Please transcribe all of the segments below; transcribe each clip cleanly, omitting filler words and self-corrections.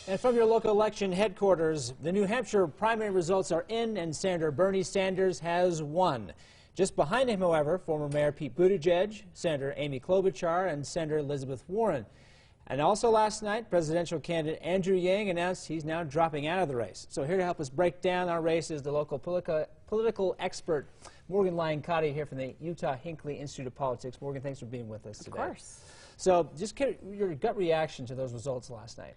And from your local election headquarters, the New Hampshire primary results are in, and Senator Bernie Sanders has won. Just behind him, however, former Mayor Pete Buttigieg, Senator Amy Klobuchar, and Senator Elizabeth Warren. And also last night, presidential candidate Andrew Yang announced he's now dropping out of the race. So here to help us break down our race is the local political expert, Morgan Lyon-Cotti, here from the Utah Hinckley Institute of Politics. Morgan, thanks for being with us today. Of course. So just get your gut reaction to those results last night.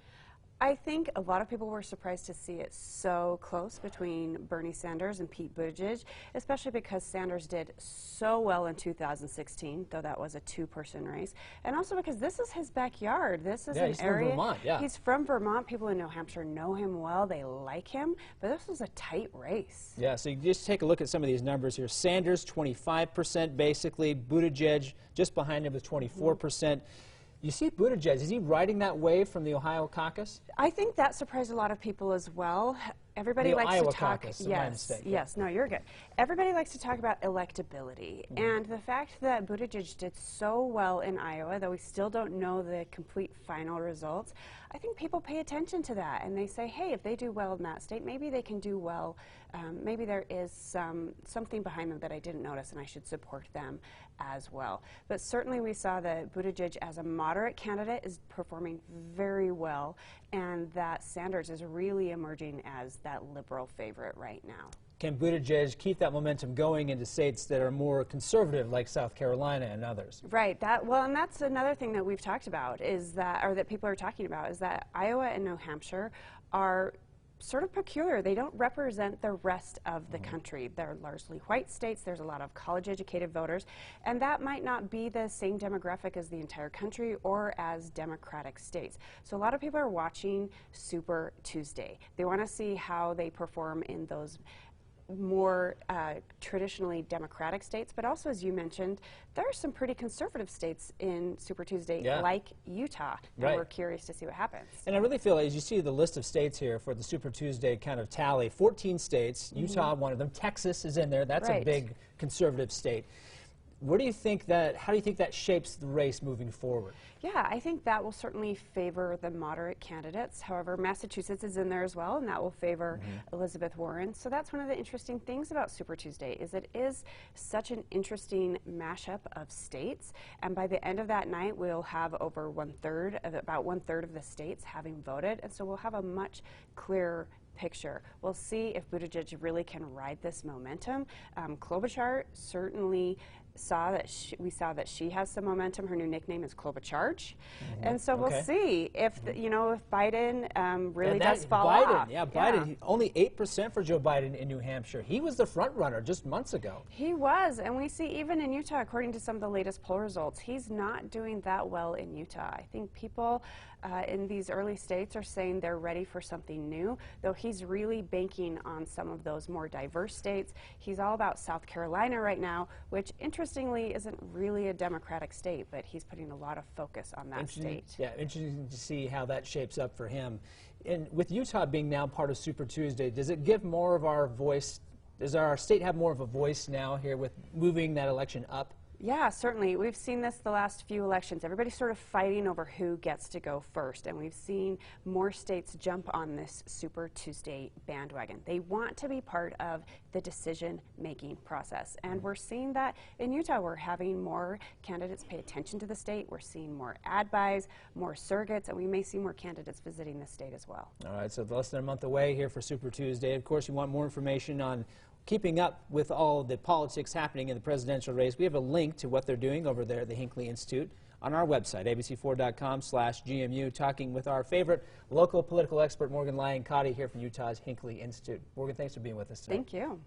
I think a lot of people were surprised to see it so close between Bernie Sanders and Pete Buttigieg, especially because Sanders did so well in 2016, though that was a two-person race, and also because this is his backyard. This is an area. From Vermont, yeah. He's from Vermont. People in New Hampshire know him well. They like him, but this was a tight race. Yeah, so you just take a look at some of these numbers here. Sanders, 25% basically. Buttigieg just behind him with 24%. You see Buttigieg, is he riding that wave from the Ohio caucus? I think that surprised a lot of people as well. Everybody likes Iowa to talk. Caucus, Yes, no, you're good. Everybody likes to talk about electability, and the fact that Buttigieg did so well in Iowa, though we still don't know the complete final results, I think people pay attention to that, and they say, hey, if they do well in that state, maybe they can do well. Maybe there is something behind them that I didn't notice, and I should support them as well. But certainly we saw that Buttigieg, as a moderate candidate, is performing very well, and that Sanders is really emerging as that liberal favorite right now. Can Buttigieg keep that momentum going into states that are more conservative, like South Carolina and others? Right. Well, and that's another thing that we've talked about, is that, or that people are talking about, is that Iowa and New Hampshire are sort of peculiar. They don't represent the rest of the country. They're largely white states. There's a lot of college-educated voters, and that might not be the same demographic as the entire country or as Democratic states. So a lot of people are watching Super Tuesday. They want to see how they perform in those more traditionally Democratic states, but also, as you mentioned, there are some pretty conservative states in Super Tuesday, like Utah, and we're curious to see what happens. And I really feel, as you see the list of states here for the Super Tuesday kind of tally, 14 states, Utah one of them, Texas is in there, that's a big conservative state. Where do you think that, how do you think that shapes the race moving forward? Yeah, I think that will certainly favor the moderate candidates. However, Massachusetts is in there as well, and that will favor Elizabeth Warren. So that's one of the interesting things about Super Tuesday, is it is such an interesting mashup of states, and by the end of that night, we'll have over about one third of the states having voted, and so we'll have a much clearer picture. We'll see if Buttigieg really can ride this momentum. Klobuchar certainly saw that we saw that she has some momentum. Her new nickname is Klobucharge, and so we'll see if if Biden really does fall off. Yeah, Biden only 8% for Joe Biden in New Hampshire. He was the front runner just months ago. He was, and we see even in Utah, according to some of the latest poll results, he's not doing that well in Utah. I think people in these early states are saying they're ready for something new, though he's really banking on some of those more diverse states. He's all about South Carolina right now, which interestingly isn't really a Democratic state, but he's putting a lot of focus on that state. Yeah, interesting to see how that shapes up for him. And with Utah being now part of Super Tuesday, does it give more of our voice? Does our state have more of a voice now here with moving that election up? Yeah, certainly. We've seen this the last few elections. Everybody's sort of fighting over who gets to go first, and we've seen more states jump on this Super Tuesday bandwagon. They want to be part of the decision-making process, and we're seeing that in Utah. We're having more candidates pay attention to the state. We're seeing more ad buys, more surrogates, and we may see more candidates visiting the state as well. All right, so less than a month away here for Super Tuesday. Of course, you want more information on keeping up with all the politics happening in the presidential race. We have a link to what they're doing over there at the Hinckley Institute on our website, abc4.com/GMU, talking with our favorite local political expert, Morgan Lyon-Cotti, here from Utah's Hinckley Institute. Morgan, thanks for being with us today. Thank you.